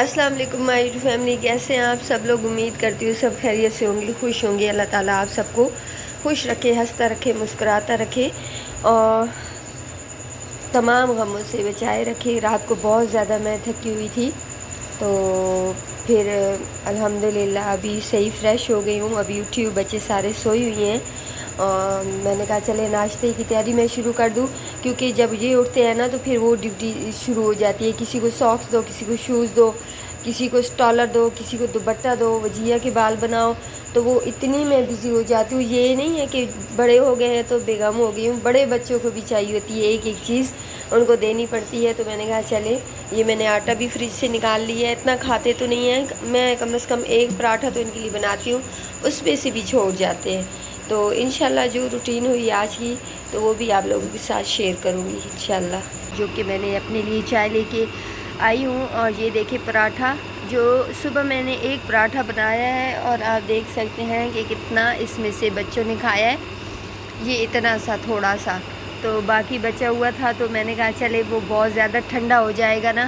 السلام علیکم my family, کیسے ہیں آپ سب لوگ؟ امید کرتی ہوں سب خیریت سے ہوں گے، خوش ہوں گے۔ اللہ تعالیٰ آپ سب کو خوش رکھے، ہنستا رکھے، مسکراتا رکھے اور تمام غموں سے بچائے رکھے۔ رات کو بہت زیادہ میں تھکی ہوئی تھی، تو پھر الحمدللہ ابھی صحیح فریش ہو گئی ہوں، ابھی اٹھی ہوں، بچے سارے سوئی ہوئی ہیں اور میں نے کہا چلے ناشتے کی تیاری میں شروع کر دوں، کیونکہ جب یہ اٹھتے ہیں نا تو پھر وہ ڈیوٹی شروع ہو جاتی ہے۔ کسی کو ساکس دو، کسی کو شوز دو، کسی کو اسٹالر دو، کسی کو دوپٹہ دو، وجیہ کے بال بناؤ، تو وہ اتنی میں بزی ہو جاتی ہوں۔ یہ نہیں ہے کہ بڑے ہو گئے ہیں تو بیگم ہو گئی ہوں، بڑے بچوں کو بھی چاہیے ہوتی ہے ایک ایک چیز، ان کو دینی پڑتی ہے۔ تو میں نے کہا چلے، یہ میں نے آٹا بھی فریج سے نکال لیا ہے، اتنا کھاتے تو نہیں ہیں، میں کم از کم ایک پراٹھا تو ان کے لیے بناتی ہوں، اس میں سے بھی چھوڑ جاتے ہیں۔ تو انشاءاللہ جو روٹین ہوئی آج کی تو وہ بھی آپ لوگوں کے ساتھ شیئر کروں گی انشاءاللہ، جو کہ میں نے اپنے لیے چائے لے کے آئی ہوں۔ اور یہ دیکھیں پراٹھا، جو صبح میں نے ایک پراٹھا بنایا ہے اور آپ دیکھ سکتے ہیں کہ کتنا اس میں سے بچوں نے کھایا ہے، یہ اتنا سا تھوڑا سا، تو باقی بچا ہوا تھا تو میں نے کہا چلے وہ بہت زیادہ ٹھنڈا ہو جائے گا نا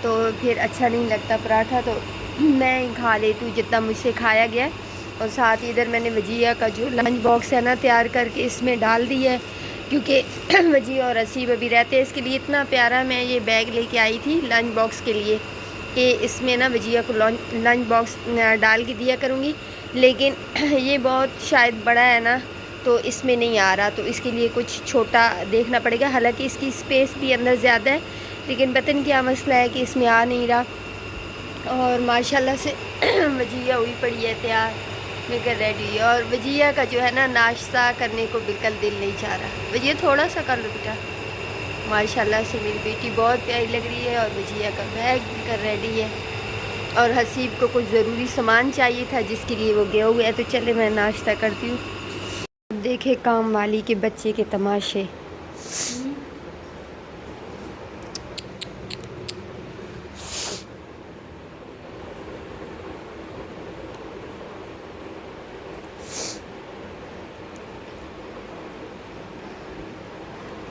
تو پھر اچھا نہیں لگتا پراٹھا، تو میں ہی کھا لیتی ہوں جتنا مجھ سے کھایا گیا۔ اور ساتھ ہی ادھر میں نے وجیہ کا جو لنچ باکس ہے نا تیار کر کے اس میں ڈال دی ہے، کیونکہ وجیہ اور اسیب ابھی رہتے ہیں۔ اس کے لیے اتنا پیارا میں یہ بیگ لے کے آئی تھی لنچ باکس کے لیے کہ اس میں نا وجیہ کو لنچ باکس ڈال کے دیا کروں گی، لیکن یہ بہت شاید بڑا ہے نا تو اس میں نہیں آ رہا، تو اس کے لیے کچھ چھوٹا دیکھنا پڑے گا۔ حالانکہ اس کی اسپیس بھی اندر زیادہ ہے، لیکن پتہ نہیں کیا مسئلہ ہے کہ اس میں آ نہیں رہا۔ اور ماشاءاللہ سے وجیہ ہوئی پڑی ہے تیار، مل کر ریڈی، اور وجیہ کا جو ہے نا ناشتہ کرنے کو بالکل دل نہیں چاہ رہا۔ وجیہ تھوڑا سا کر لو بیٹا۔ ماشاءاللہ سے میری بیٹی بہت پیاری لگ رہی ہے، اور وجیہ کا بیگ مل کر ریڈی ہے، اور حسیب کو کچھ ضروری سامان چاہیے تھا جس کے لیے وہ گیا ہوا ہے، تو چلے میں ناشتہ کرتی ہوں۔ دیکھے کام والی کے بچے کے تماشے۔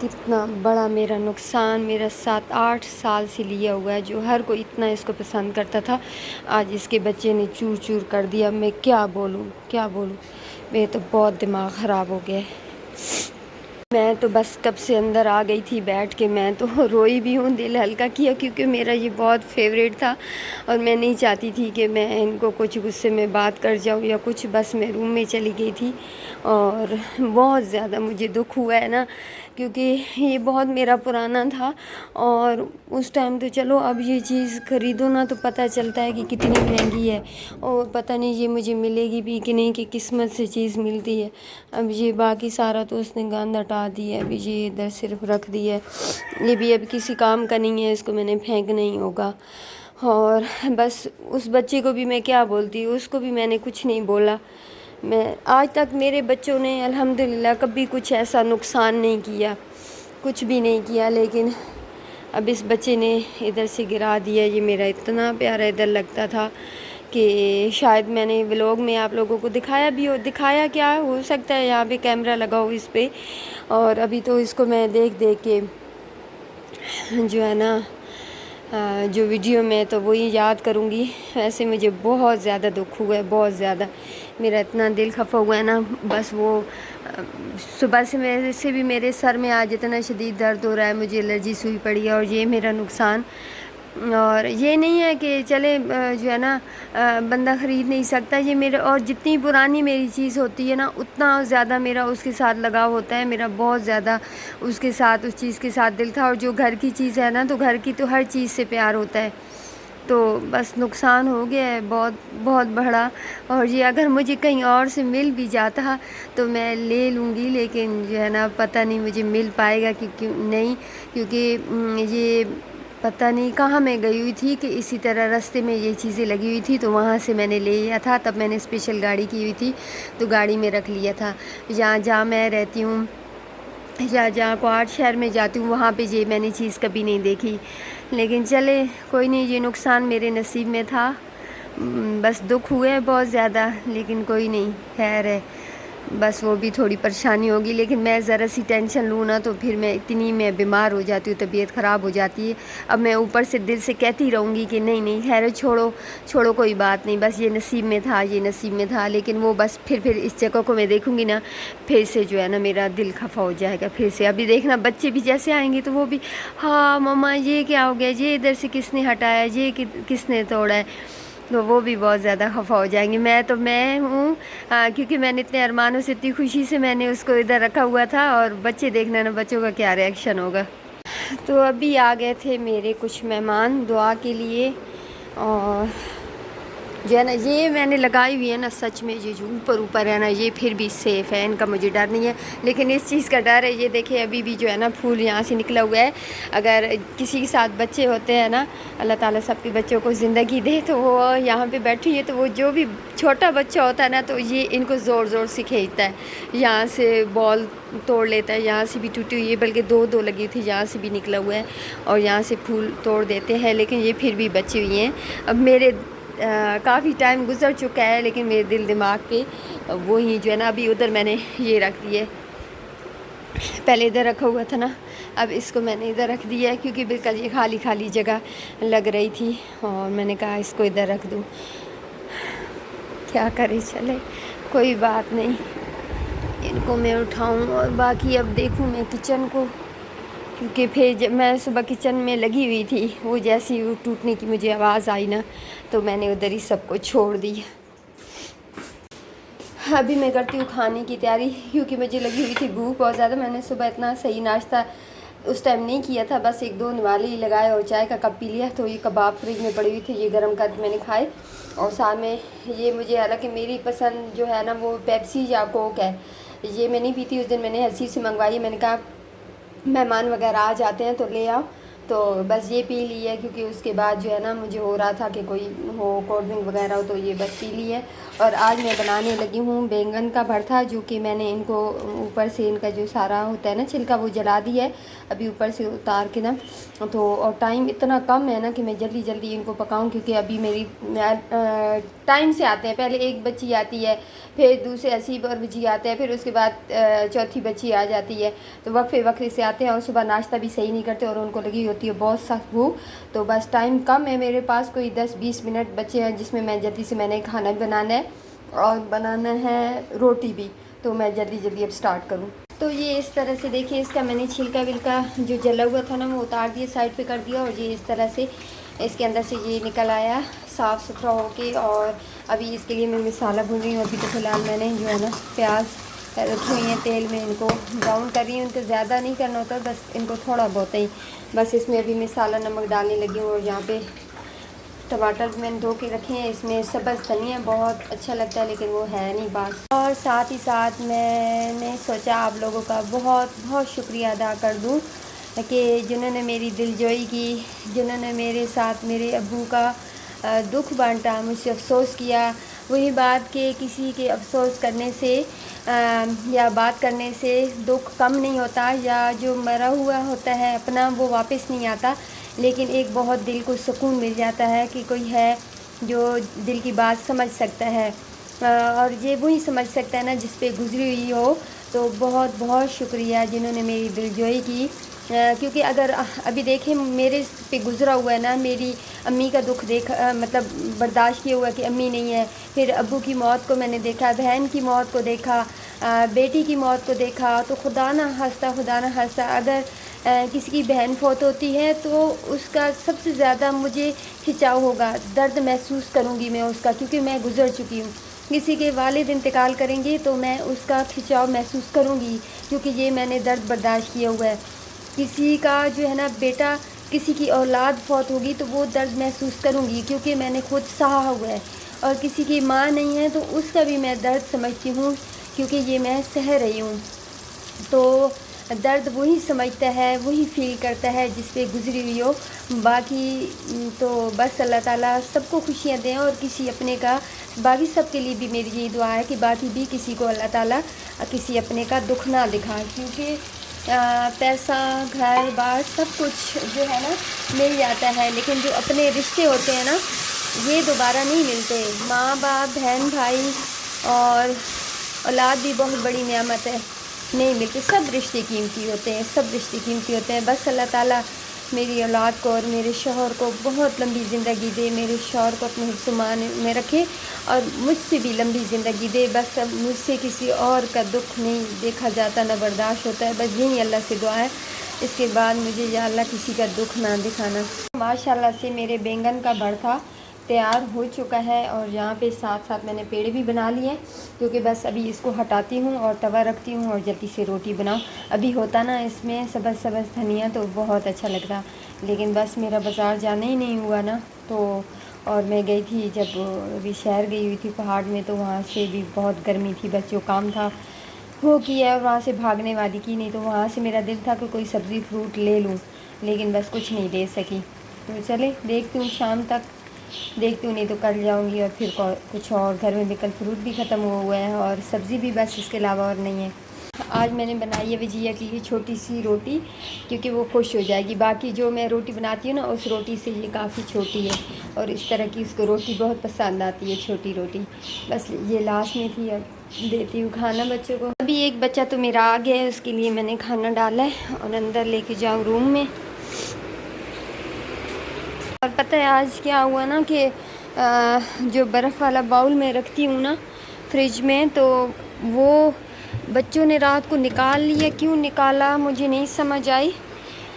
کتنا بڑا میرا نقصان میرا 7-8 سال سے لیا ہوا ہے، جو ہر کوئی اتنا اس کو پسند کرتا تھا، آج اس کے بچے نے چور چور کر دیا۔ میں کیا بولوں کیا بولوں، میرے تو بہت دماغ خراب ہو گیا ہے۔ میں تو بس کب سے اندر آ گئی تھی بیٹھ کے، میں تو روئی بھی ہوں، دل ہلکا کیا، کیونکہ میرا یہ بہت فیوریٹ تھا اور میں نہیں چاہتی تھی کہ میں ان کو کچھ غصے میں بات کر جاؤں یا کچھ، بس میں روم میں چلی گئی تھی۔ اور بہت زیادہ مجھے دکھ ہوا ہے نا، کیونکہ یہ بہت میرا پرانا تھا، اور اس ٹائم تو چلو اب یہ چیز خریدو نا تو پتہ چلتا ہے کہ کتنی مہنگی ہے، اور پتہ نہیں یہ مجھے ملے گی بھی کہ نہیں، کہ قسمت سے چیز ملتی ہے۔ اب یہ باقی سارا تو اس نے گند ہٹا دی ہے، ابھی یہ ادھر صرف رکھ دی ہے، یہ بھی اب کسی کام کا نہیں ہے، اس کو میں نے پھینکنا ہی ہوگا۔ اور بس اس بچے کو بھی میں کیا بولتی، اس کو بھی میں نے کچھ نہیں بولا۔ میں آج تک میرے بچوں نے الحمدللہ کبھی کچھ ایسا نقصان نہیں کیا، کچھ بھی نہیں کیا، لیکن اب اس بچے نے ادھر سے گرا دیا۔ یہ میرا اتنا پیارا ادھر لگتا تھا کہ شاید میں نے ولاگ میں آپ لوگوں کو دکھایا بھی ہو، دکھایا کیا ہو سکتا ہے، یہاں پہ کیمرہ لگا ہو اس پہ، اور ابھی تو اس کو میں دیکھ دیکھ کے جو ہے نا جو ویڈیو میں تو وہی یاد کروں گی۔ ایسے مجھے بہت زیادہ دکھ ہوا ہے، بہت زیادہ، میرا اتنا دل خفا ہوا ہے نا، بس وہ صبح سے میرے سے بھی میرے سر میں آج اتنا شدید درد ہو رہا ہے، مجھے الرجی ہوئی پڑی ہے، اور یہ میرا نقصان۔ اور یہ نہیں ہے کہ چلے جو ہے نا بندہ خرید نہیں سکتا، یہ میرے، اور جتنی پرانی میری چیز ہوتی ہے نا اتنا زیادہ میرا اس کے ساتھ لگاؤ ہوتا ہے، میرا بہت زیادہ اس کے ساتھ، اس چیز کے ساتھ دل تھا۔ اور جو گھر کی چیز ہے نا تو گھر کی تو ہر چیز سے پیار ہوتا ہے، تو بس نقصان ہو گیا ہے بہت بہت بڑا۔ اور یہ اگر مجھے کہیں اور سے مل بھی جاتا تو میں لے لوں گی، لیکن جو ہے نا پتہ نہیں مجھے مل پائے گا کہ نہیں، کیونکہ یہ پتہ نہیں کہاں میں گئی ہوئی تھی کہ اسی طرح راستے میں یہ چیزیں لگی ہوئی تھی، تو وہاں سے میں نے لے لیا تھا، تب میں نے اسپیشل گاڑی کی ہوئی تھی تو گاڑی میں رکھ لیا تھا۔ جہاں میں رہتی ہوں یا جہاں کوارٹ شہر میں جاتی ہوں وہاں پہ یہ میں نے چیز کبھی نہیں دیکھی، لیکن چلے کوئی نہیں، یہ نقصان میرے نصیب میں تھا، بس دکھ ہوئے بہت زیادہ، لیکن کوئی نہیں، خیر ہے۔ بس وہ بھی تھوڑی پریشانی ہوگی، لیکن میں ذرا سی ٹینشن لوں نا تو پھر میں بیمار ہو جاتی ہوں، طبیعت خراب ہو جاتی ہے۔ اب میں اوپر سے دل سے کہتی رہوں گی کہ نہیں خیر چھوڑو کوئی بات نہیں، بس یہ نصیب میں تھا، لیکن وہ بس پھر اس جگہ کو میں دیکھوں گی نا، پھر سے جو ہے نا میرا دل خفا ہو جائے گا پھر سے۔ ابھی دیکھنا بچے بھی جیسے آئیں گے تو وہ بھی ہاں مما یہ کیا ہو گیا، یہ ادھر سے کس نے ہٹایا، یہ کس نے توڑا ہے، تو وہ بھی بہت زیادہ خفا ہو جائیں گے۔ میں ہوں کیونکہ میں نے اتنے ارمانوں سے اتنی خوشی سے میں نے اس کو ادھر رکھا ہوا تھا، اور بچے دیکھنا نا بچوں کا کیا ری ایکشن ہوگا۔ تو ابھی آ گئے تھے میرے کچھ مہمان دعا کے لیے، اور جو ہے نا یہ میں نے لگائی ہوئی ہے نا، سچ میں یہ جو اوپر ہے نا یہ پھر بھی سیف ہے، ان کا مجھے ڈر نہیں ہے، لیکن اس چیز کا ڈر ہے، یہ دیکھیں ابھی بھی جو ہے نا پھول یہاں سے نکلا ہوا ہے۔ اگر کسی کے ساتھ بچے ہوتے ہیں نا، اللہ تعالیٰ سب کے بچوں کو زندگی دے، تو وہ یہاں پہ بیٹھی ہے تو وہ جو بھی چھوٹا بچہ ہوتا ہے نا تو یہ ان کو زور سے کھینچتا ہے، یہاں سے بال توڑ لیتا ہے، یہاں سے بھی ٹوٹی ہوئی ہے، بلکہ دو لگی تھی، یہاں سے بھی نکلا ہوا ہے، اور یہاں سے پھول توڑ دیتے ہیں، لیکن یہ پھر بھی بچی ہوئی ہیں۔ اب میرے کافی ٹائم گزر چکا ہے، لیکن میرے دل دماغ پہ وہی جو ہے نا، ابھی ادھر میں نے یہ رکھ دیے، پہلے ادھر رکھا ہوا تھا نا، اب اس کو میں نے ادھر رکھ دیا ہے، کیونکہ بالکل یہ خالی جگہ لگ رہی تھی، اور میں نے کہا اس کو ادھر رکھ دوں، کیا کرے چلے کوئی بات نہیں، ان کو میں اٹھاؤں، اور باقی اب دیکھوں میں کچن کو، کیونکہ پھر جب میں صبح کچن میں لگی ہوئی تھی، وہ جیسی وہ ٹوٹنے کی مجھے آواز آئی نا، تو میں نے ادھر ہی سب کو چھوڑ دی۔ ابھی میں کرتی ہوں کھانے کی تیاری، کیونکہ مجھے لگی ہوئی تھی بھوک بہت زیادہ، میں نے صبح اتنا صحیح ناشتہ اس ٹائم نہیں کیا تھا، بس 1-2 نوالے ہی لگائے اور چائے کا کپ پی لیا، تو یہ کباب فریج میں پڑے ہوئے تھے، یہ گرم کر کے میں نے کھائے، اور ساتھ میں یہ مجھے، حالانکہ میری پسند جو ہے نا وہ پیپسی یا کوک ہے، یہ میں نہیں پیتی، اس دن میں نے حسیب سے منگوائی، میں نے کہا مہمان وغیرہ آ جاتے ہیں تو لے آؤ، تو بس یہ پی لی ہے، کیونکہ اس کے بعد جو ہے نا مجھے ہو رہا تھا کہ کوئی ہو کولڈ ڈرنک وغیرہ ہو، تو یہ بس پی لی ہے۔ اور آج میں بنانے لگی ہوں بیگن کا بھرتا، جو کہ میں نے ان کو اوپر سے ان کا جو سارا ہوتا ہے نا چھلکا وہ جلا دیا ہے، ابھی اوپر سے اتار کے نا، تو اور ٹائم اتنا کم ہے نا کہ میں جلدی ان کو پکاؤں، کیونکہ ابھی میری ٹائم سے آتے ہیں، پہلے ایک بچی آتی ہے، پھر دوسرے حسیب اور بجی آتے ہیں، پھر اس کے بعد چوتھی بچی آ جاتی ہے، تو وقفے سے آتے ہیں، اور صبح ناشتہ بھی صحیح نہیں کرتے، اور ان کو لگی ہوتی ہے بہت سخت بھوک، تو بس ٹائم کم ہے میرے پاس، کوئی 10-20 منٹ بچے ہیں، جس میں جلدی سے میں نے کھانا بھی بنانا ہے اور بنانا ہے روٹی بھی، تو میں جلدی اب سٹارٹ کروں۔ تو یہ اس طرح سے دیکھیں، اس کا میں نے چھلکا ولکا جو جلا ہوا تھا نا وہ اتار دیا، سائڈ پہ کر دیا، اور یہ اس طرح سے اس کے اندر سے یہ نکل آیا صاف ستھرا ہو کے، اور ابھی اس کے لیے میں مسالہ بھون رہی ہوں۔ ابھی تو فی الحال میں نے جو ہے نا پیاز رکھی ہوئی ہیں تیل میں، ان کو براؤن کر رہی ہوں، ان کو زیادہ نہیں کرنا ہوتا، بس ان کو تھوڑا بہت ہی، بس اس میں ابھی مسالہ نمک ڈالنے لگی ہوں، اور یہاں پہ ٹماٹر میں نے دھو کے رکھے ہیں، اس میں سبز دھنیا بہت اچھا لگتا ہے، لیکن وہ ہے نہیں پاس، اور ساتھ ہی ساتھ میں نے سوچا آپ لوگوں کا بہت شکریہ ادا کر دوں، کہ جنہوں نے میری دلجوئی کی، جنہوں نے میرے ساتھ میرے ابو کا دکھ بانٹا، مجھ سے افسوس کیا۔ وہی بات کہ کسی کے افسوس کرنے سے یا بات کرنے سے دکھ کم نہیں ہوتا، یا جو مرا ہوا ہوتا ہے اپنا وہ واپس نہیں آتا، لیکن ایک بہت دل کو سکون مل جاتا ہے کہ کوئی ہے جو دل کی بات سمجھ سکتا ہے، اور یہ وہی سمجھ سکتا ہے نا جس پہ گزری ہوئی ہو۔ تو بہت شکریہ جنہوں نے میری دلجوئی کی، کیونکہ اگر ابھی دیکھیں میرے پہ گزرا ہوا ہے نا، میری امی کا دکھ دیکھا، مطلب برداشت کیا ہوا کہ امی نہیں ہے، پھر ابو کی موت کو میں نے دیکھا، بہن کی موت کو دیکھا، بیٹی کی موت کو دیکھا، تو خدا نہ خواستہ اگر کسی کی بہن فوت ہوتی ہے تو اس کا سب سے زیادہ مجھے کھنچاؤ ہوگا، درد محسوس کروں گی میں اس کا، کیونکہ میں گزر چکی ہوں۔ کسی کے والد انتقال کریں گے تو میں اس کا کھنچاؤ محسوس کروں گی، کیونکہ یہ میں نے درد برداشت کیا ہوا ہے۔ کسی کا جو ہے نا بیٹا، کسی کی اولاد فوت ہوگی تو وہ درد محسوس کروں گی، کیونکہ میں نے خود سہا ہوا ہے، اور کسی کی ماں نہیں ہے تو اس کا بھی میں درد سمجھتی ہوں، کیونکہ یہ میں سہ رہی ہوں۔ تو درد وہی سمجھتا ہے، وہی فیل کرتا ہے جس پہ گزری ہوئی ہو۔ باقی تو بس اللہ تعالیٰ سب کو خوشیاں دیں، اور کسی اپنے کا، باقی سب کے لیے بھی میری یہی دعا ہے کہ باقی بھی کسی کو اللہ تعالیٰ کسی اپنے کا دکھ نہ دکھائے، کیونکہ پیسہ گھر بار سب کچھ جو ہے نا مل جاتا ہے، لیکن جو اپنے رشتے ہوتے ہیں نا یہ دوبارہ نہیں ملتے، ماں باپ، بہن بھائی، اور اولاد بھی بہت بڑی نعمت ہے، نہیں ملتی، سب رشتے قیمتی ہوتے ہیں، سب رشتے قیمتی ہوتے ہیں، بس اللہ تعالیٰ میری اولاد کو اور میرے شوہر کو بہت لمبی زندگی دے، میرے شوہر کو اپنے حفظ و امان میں رکھے اور مجھ سے بھی لمبی زندگی دے، بس اب مجھ سے کسی اور کا دکھ نہیں دیکھا جاتا، نہ برداشت ہوتا ہے، بس یہی اللہ سے دعا ہے، اس کے بعد مجھے یا اللہ کسی کا دکھ نہ دکھانا۔ ماشاءاللہ سے میرے بینگن کا بھرتا تیار ہو چکا ہے اور یہاں پہ ساتھ ساتھ میں نے پیڑے بھی بنا لیے ہیں، کیونکہ بس ابھی اس کو ہٹاتی ہوں اور توا رکھتی ہوں اور جلدی سے روٹی بناؤں۔ ابھی ہوتا نا اس میں سبز سبز دھنیا تو بہت اچھا لگتا، لیکن بس میرا بازار جانا ہی نہیں ہوا نا، تو اور میں گئی تھی جب ابھی شہر گئی ہوئی تھی پہاڑ میں، تو وہاں سے بھی بہت گرمی تھی، بس جو کام تھا وہ کیا اور وہاں سے بھاگنے والی کی نہیں، تو وہاں سے میرا دل تھا کہ کوئی سبزی فروٹ لے لوں، لیکن بس کچھ نہیں لے سکی، تو چلے دیکھتی ہوں شام تک، دیکھتی ہوں نہیں تو کل جاؤں گی، اور پھر کچھ اور گھر میں بھی کل فروٹ بھی ختم ہوا ہے اور سبزی بھی، بس اس کے علاوہ اور نہیں ہے۔ آج میں نے بنائی ہے وجیہ کے لیے چھوٹی سی روٹی، کیونکہ وہ خوش ہو جائے گی، باقی جو میں روٹی بناتی ہوں نا اس روٹی سے یہ کافی چھوٹی ہے، اور اس طرح کی اس کو روٹی بہت پسند آتی ہے، چھوٹی روٹی، بس یہ لاسٹ میں تھی، اب دیتی ہوں کھانا بچوں کو۔ ابھی ایک بچہ تو میرا آ گیا ہے، اس کے لیے میں نے کھانا ڈالا ہے اور اندر لے کے جاؤں روم میں۔ اور پتہ ہے آج کیا ہوا نا کہ جو برف والا باؤل میں رکھتی ہوں نا فریج میں، تو وہ بچوں نے رات کو نکال لیا، کیوں نکالا مجھے نہیں سمجھ آئی،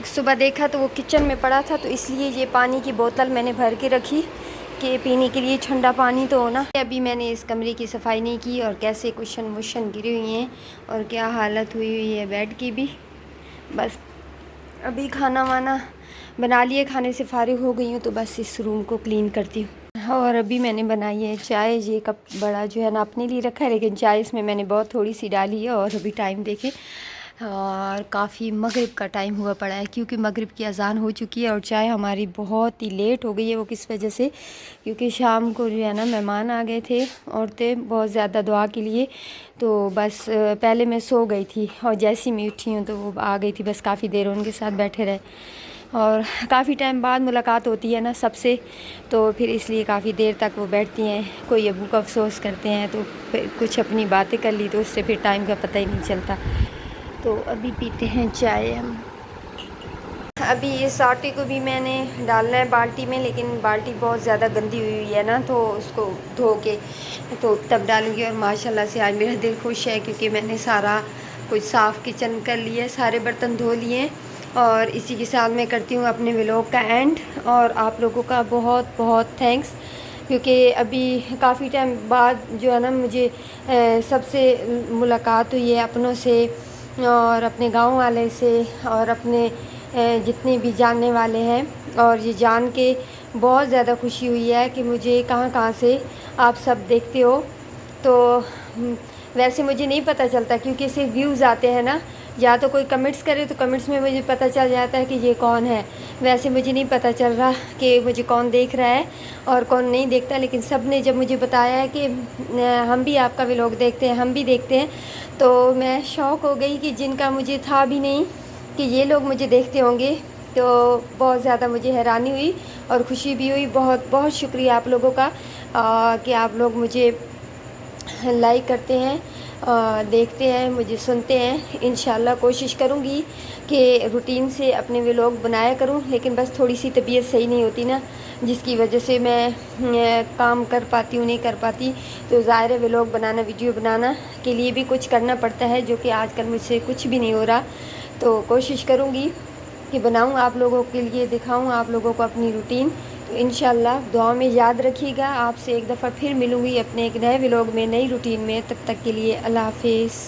صبح دیکھا تو وہ کچن میں پڑا تھا، تو اس لیے یہ پانی کی بوتل میں نے بھر کے رکھی کہ پینے کے لیے ٹھنڈا پانی تو ہونا۔ ابھی میں نے اس کمرے کی صفائی نہیں کی اور کیسے کشن وشن گری ہوئی ہیں اور کیا حالت ہوئی ہوئی ہے بیڈ کی بھی، بس ابھی کھانا وانا بنا لیے، کھانے سے فارغ ہو گئی ہوں، تو بس اس روم کو کلین کرتی ہوں۔ اور ابھی میں نے بنائی ہے چائے، یہ کپ بڑا جو ہے نا اپنے لیے رکھا ہے، لیکن چائے اس میں نے بہت تھوڑی سی ڈالی ہے، اور ابھی ٹائم دیکھے اور کافی مغرب کا ٹائم ہوا پڑا ہے، کیونکہ مغرب کی اذان ہو چکی ہے اور چائے ہماری بہت ہی لیٹ ہو گئی ہے۔ وہ کس وجہ سے، کیونکہ شام کو جو ہے نا مہمان آ گئے تھے، عورتیں بہت زیادہ دعا کے لیے، تو بس پہلے میں سو گئی تھی اور جیسی میں اٹھی ہوں تو وہ آ گئی تھی، بس کافی دیر ان کے ساتھ بیٹھے رہے، اور کافی ٹائم بعد ملاقات ہوتی ہے نا سب سے، تو پھر اس لیے کافی دیر تک وہ بیٹھتی ہیں، کوئی ابو کا افسوس کرتے ہیں، تو پھر کچھ اپنی باتیں کر لی، تو اس سے پھر ٹائم کا پتہ ہی نہیں چلتا۔ تو ابھی پیتے ہیں چائے ہم۔ ابھی اس آٹے کو بھی میں نے ڈالنا ہے بالٹی میں، لیکن بالٹی بہت زیادہ گندی ہوئی ہوئی ہے نا، تو اس کو دھو کے تو تب ڈالوں گی، اور ماشاءاللہ سے آج میرا دل خوش ہے کیونکہ میں نے سارا کچھ صاف کچن کر لیا ہے، سارے برتن دھو لیے، اور اسی کے ساتھ میں کرتی ہوں اپنے ولاگ کا اینڈ، اور آپ لوگوں کا بہت بہت تھینکس، کیونکہ ابھی کافی ٹائم بعد جو ہے نا مجھے سب سے ملاقات ہوئی ہے، اپنوں سے اور اپنے گاؤں والے سے اور اپنے جتنے بھی جاننے والے ہیں، اور یہ جان کے بہت زیادہ خوشی ہوئی ہے کہ مجھے کہاں کہاں سے آپ سب دیکھتے ہو، تو ویسے مجھے نہیں پتہ چلتا کیونکہ صرف ویوز آتے ہیں نا، یا تو کوئی کمنٹس کرے تو کمنٹس میں مجھے پتہ چل جاتا ہے کہ یہ کون ہے، ویسے مجھے نہیں پتہ چل رہا کہ مجھے کون دیکھ رہا ہے اور کون نہیں دیکھتا، لیکن سب نے جب مجھے بتایا ہے کہ ہم بھی آپ کا ولاگ دیکھتے ہیں، ہم بھی دیکھتے ہیں، تو میں شوق ہو گئی کہ جن کا مجھے تھا بھی نہیں کہ یہ لوگ مجھے دیکھتے ہوں گے، تو بہت زیادہ مجھے حیرانی ہوئی اور خوشی بھی ہوئی۔ بہت بہت شکریہ آپ لوگوں کا کہ آپ لوگ مجھے لائک کرتے ہیں، دیکھتے ہیں، مجھے سنتے ہیں۔ انشاءاللہ کوشش کروں گی کہ روٹین سے اپنے ولاگ بنایا کروں، لیکن بس تھوڑی سی طبیعت صحیح نہیں ہوتی نا، جس کی وجہ سے میں کام کر پاتی ہوں نہیں کر پاتی، تو ظاہر ہے ولاگ بنانا، ویڈیو بنانا کے لیے بھی کچھ کرنا پڑتا ہے، جو کہ آج کل مجھ سے کچھ بھی نہیں ہو رہا، تو کوشش کروں گی کہ بناؤں، آپ لوگوں کے لیے دکھاؤں آپ لوگوں کو اپنی روٹین، تو انشاءاللہ دعا میں یاد رکھیے گا۔ آپ سے ایک دفعہ پھر ملوں گی اپنے ایک نئے ولاگ میں، نئی روٹین میں، تب تک کے لیے اللہ حافظ۔